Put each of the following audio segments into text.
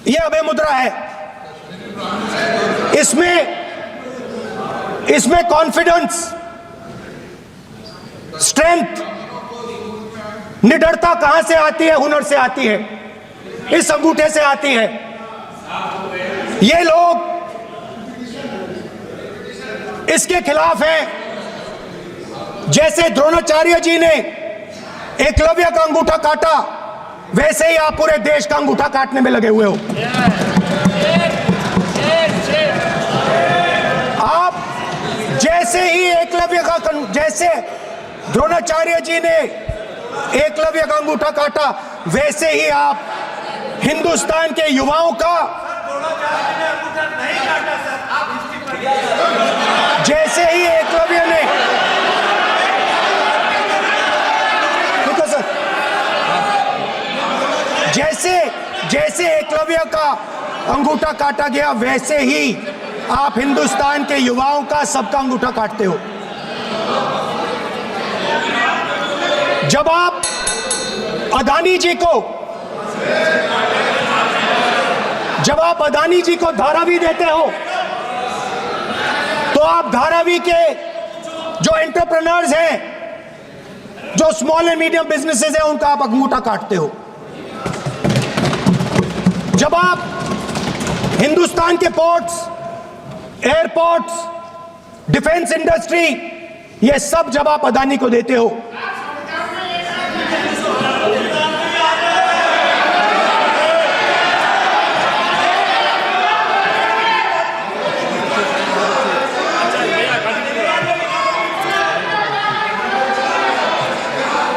ये अभय मुद्रा है। इसमें कॉन्फिडेंस, स्ट्रेंथ, निडरता कहां से आती है? हुनर से आती है, इस अंगूठे से आती है। ये लोग इसके खिलाफ हैं। जैसे द्रोणाचार्य जी ने एकलव्य का अंगूठा काटा, वैसे ही आप पूरे देश का अंगूठा काटने में लगे हुए हो। आप जैसे ही जैसे द्रोणाचार्य जी ने एकलव्य का अंगूठा काटा, वैसे ही आप हिंदुस्तान के युवाओं का, जैसे ही एकलव्य ने, जैसे एकलव्य का अंगूठा काटा गया, वैसे ही आप हिंदुस्तान के युवाओं का, सबका अंगूठा काटते हो। जब आप अदानी जी को धारावी देते हो, तो आप धारावी के जो एंटरप्रेन्योर्स हैं, जो स्मॉल एंड मीडियम बिजनेसेस हैं, उनका आप अंगूठा काटते हो। जब आप हिंदुस्तान के पोर्ट्स, एयरपोर्ट्स, डिफेंस इंडस्ट्री, ये सब जब आप अदानी को देते हो,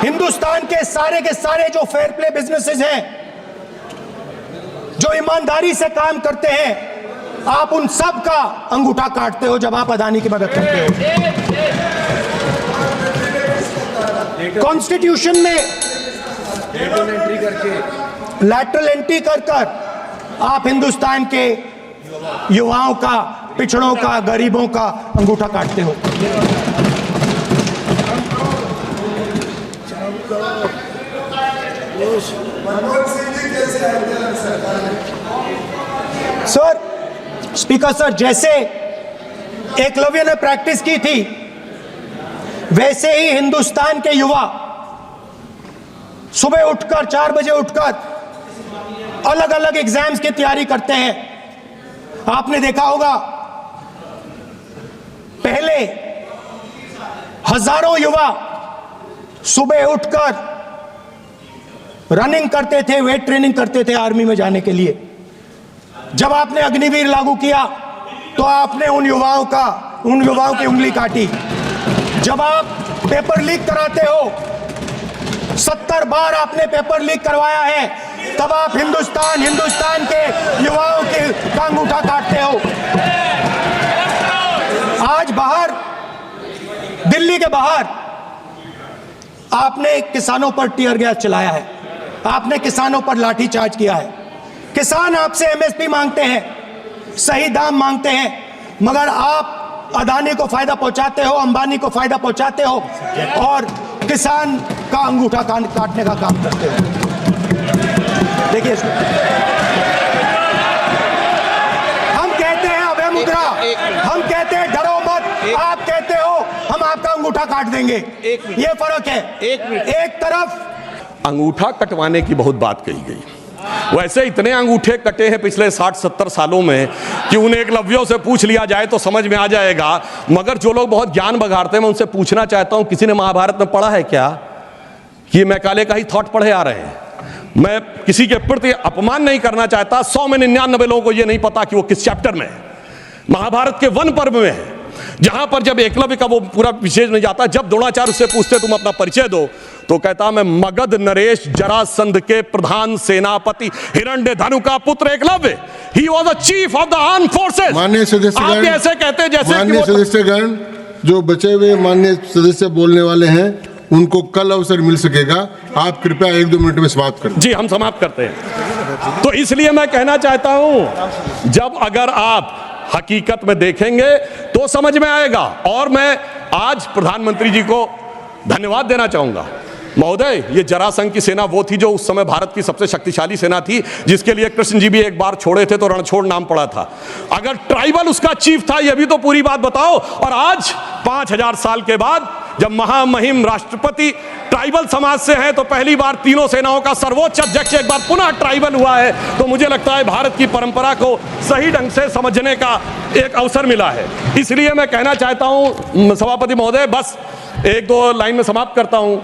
हिंदुस्तान के सारे जो फेयर प्ले बिजनेसेस हैं, जो ईमानदारी से काम करते हैं, आप उन सब का अंगूठा काटते हो जब आप अदानी की मदद करते हो। कॉन्स्टिट्यूशन में लैटरल एंट्री कर आप हिंदुस्तान के युवाओं का, पिछड़ों का, गरीबों का अंगूठा काटते हो। सर, स्पीकर सर, जैसे एकलव्य ने प्रैक्टिस की थी, वैसे ही हिंदुस्तान के युवा सुबह उठकर 4 बजे उठकर अलग अलग एग्जाम्स की तैयारी करते हैं। आपने देखा होगा, पहले हजारों युवा सुबह उठकर रनिंग करते थे, वेट ट्रेनिंग करते थे आर्मी में जाने के लिए। जब आपने अग्निवीर लागू किया, तो आपने उन युवाओं की उंगली काटी। जब आप पेपर लीक कराते हो, 70 बार आपने पेपर लीक करवाया है, तब आप हिंदुस्तान के युवाओं का अंगूठा काटते हो। आज बाहर, दिल्ली के बाहर, आपने किसानों पर टीयर गैस चलाया है, आपने किसानों पर लाठीचार्ज किया है। किसान आपसे एमएसपी मांगते हैं, सही दाम मांगते हैं, मगर आप अदानी को फायदा पहुंचाते हो, अंबानी को फायदा पहुंचाते हो और किसान का अंगूठा काटने का काम करते हो। देखिए, हम कहते हैं अभय मुद्रा, हम कहते हैं डरो मत, आप कहते हो हम आपका अंगूठा काट देंगे। ये फर्क है। एक तरफ अंगूठा कटवाने की बहुत बात कही गई, वैसे इतने अंगूठे कटे हैं पिछले 60-70 सालों में कि उन एकलव्यों से पूछ लिया जाए तो समझ में आ जाएगा। मगर जो लोग बहुत ज्ञान बघाड़ते हैं, मैं उनसे पूछना चाहता हूं, किसी ने महाभारत में पढ़ा है क्या? कि मैकाले का ही थॉट पढ़े आ रहे हैं। मैं किसी के प्रति अपमान नहीं करना चाहता, 100 में 99 लोगों को यह नहीं पता कि वो किस चैप्टर में है। महाभारत के वन पर्व में है, जहां पर जब एकलव्य का वो पूरा विशेष नहीं जाता, जब द्रोणाचार्य उससे पूछते तुम अपना परिचय दो, तो कहता मैं मगध नरेश जरासंध के प्रधान सेनापति हिरण्यधनु का पुत्र Eklavya. He was the chief of the armed forces. माननीय सदस्यगण, आप ऐसे कहते हैं जैसे माननीय सदस्यगण, जो बचे हुए माननीय सदस्य बोलने वाले हैं, उनको कल अवसर मिल सकेगा। आप कृपया 1-2 मिनट में समाप्त करें। जी, हम समाप्त करते हैं। तो इसलिए मैं कहना चाहता हूं, जब अगर आप हकीकत में देखेंगे तो समझ में आएगा। और मैं आज प्रधानमंत्री जी को धन्यवाद देना चाहूंगा महोदय, ये जरासंध की सेना वो थी जो उस समय भारत की सबसे शक्तिशाली सेना थी, जिसके लिए कृष्ण जी भी एक बार छोड़े थे तो रणछोड़ नाम पड़ा था। अगर ट्राइबल उसका चीफ था, ये भी तो पूरी बात बताओ। और आज 5000 साल के बाद जब महामहिम राष्ट्रपति ट्राइबल समाज से हैं, तो पहली बार तीनों सेनाओं का सर्वोच्च अध्यक्ष एक बार पुनः ट्राइबल हुआ है, तो मुझे लगता है भारत की परंपरा को सही ढंग से समझने का एक अवसर मिला है। इसलिए मैं कहना चाहता हूं सभापति महोदय, बस एक दो लाइन में समाप्त करता हूं।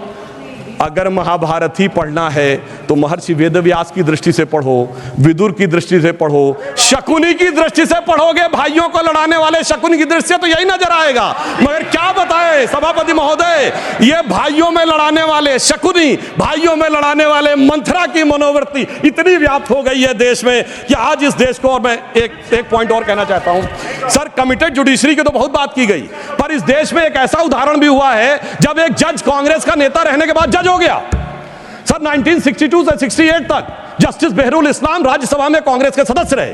अगर महाभारत ही पढ़ना है तो महर्षि वेदव्यास की दृष्टि से पढ़ो, विदुर की दृष्टि से पढ़ो, शकुनी की दृष्टि से पढ़ोगे, भाइयों को लड़ाने वाले शकुनी की दृष्टि से, तो यही नजर आएगा। मगर क्या बताएं सभापति महोदय, ये भाइयों में लड़ाने वाले शकुनी, भाइयों में लड़ाने वाले मंथरा की मनोवृत्ति इतनी व्याप्त हो गई है देश में कि आज इस देश को, और मैं एक पॉइंट और कहना चाहता हूं सर, कमिटेड जुडिशरी की तो बहुत बात की गई, पर इस देश में एक ऐसा उदाहरण भी हुआ है जब एक जज कांग्रेस का नेता रहने के बाद जज हो गया। सर 1962 से 68 तक जस्टिस बेहरुल इस्लाम राज्यसभा में कांग्रेस के सदस्य रहे,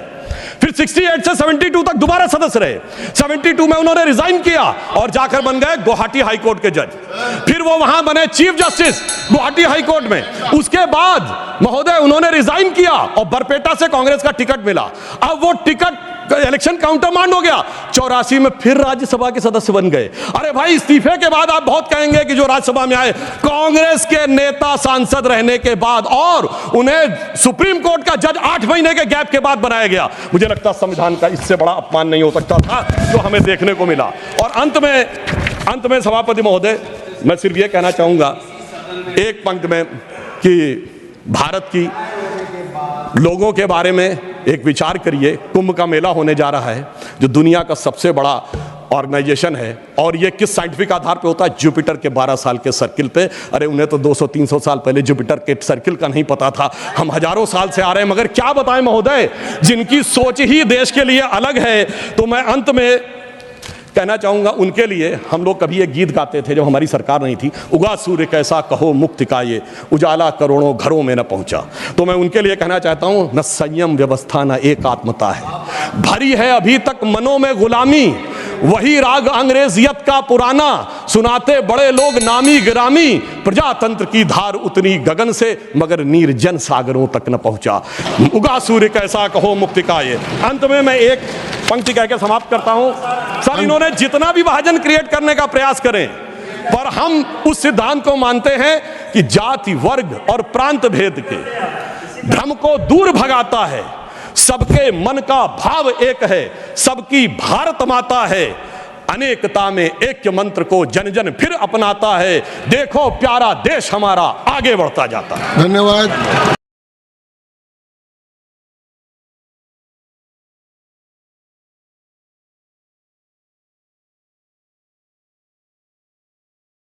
फिर 68 से 72 तक दोबारा सदस्य रहे। 72 में उन्होंने रिजाइन किया और जाकर बन गए गुवाहाटी हाई कोर्ट के जज, फिर वो वहां बने chief justice Guwahati high court में। उसके बाद महोदय उन्होंने रिजाइन किया और बरपेटा से कांग्रेस का टिकट मिला। अब वो टिकट इलेक्शन काउंटर मांड हो गया, 84 में फिर राज्यसभा के सदस्य बन गए। अरे भाई, इस्तीफे के बाद आप बहुत कहेंगे कि जो राज्यसभा में आए कांग्रेस के नेता सांसद रहने के बाद, और उन्हें सुप्रीम कोर्ट का जज 8 महीने के गैप के बाद बनाया गया। मुझे लगता संविधान का इससे बड़ा अपमान नहीं हो सकता था जो हमें देखने को मिला। और अंत में सभापति महोदय, मैं सिर्फ ये कहना चाहूंगा एक पंक्ति में कि भारत की लोगों के बारे में एक विचार करिए। कुंभ का मेला होने जा रहा है, जो दुनिया का सबसे बड़ा ऑर्गेनाइजेशन है, और ये किस साइंटिफिक आधार पे होता है? जुपिटर के 12 साल के सर्किल पे। अरे उन्हें तो 200-300 साल पहले जुपिटर के सर्किल का नहीं पता था, हम हजारों साल से आ रहे हैं। मगर क्या बताएं महोदय, जिनकी सोच ही देश के लिए अलग है। तो मैं अंत में कहना चाहूंगा उनके लिए, हम लोग कभी एक गीत गाते थे जब हमारी सरकार नहीं थी, उगा सूर्य कैसा कहो मुक्ति का ये, उजाला करोड़ों घरों में न पहुंचा। तो मैं उनके लिए कहना चाहता हूं, न संयम व्यवस्था न एकात्मता है, भरी है अभी तक मनों में गुलामी, वही राग अंग्रेजियत का पुराना, सुनाते बड़े लोग नामी गिरामी, प्रजातंत्र की धार उतनी गगन से मगर निर्जन सागरों तक न पहुंचा, उगा सूर्य कैसा कहो मुक्ति का ये। अंत में मैं एक पंक्ति कहकर समाप्त करता हूं। सर, इन्होंने जितना भी विभाजन क्रिएट करने का प्रयास करें, पर हम उस सिद्धांत को मानते हैं कि जाति, वर्ग और प्रांत भेद के भ्रम को दूर भगाता है, सबके मन का भाव एक है, सबकी भारत माता है, अनेकता में ऐक्य मंत्र को जन जन फिर अपनाता है, देखो प्यारा देश हमारा आगे बढ़ता जाता है। धन्यवाद।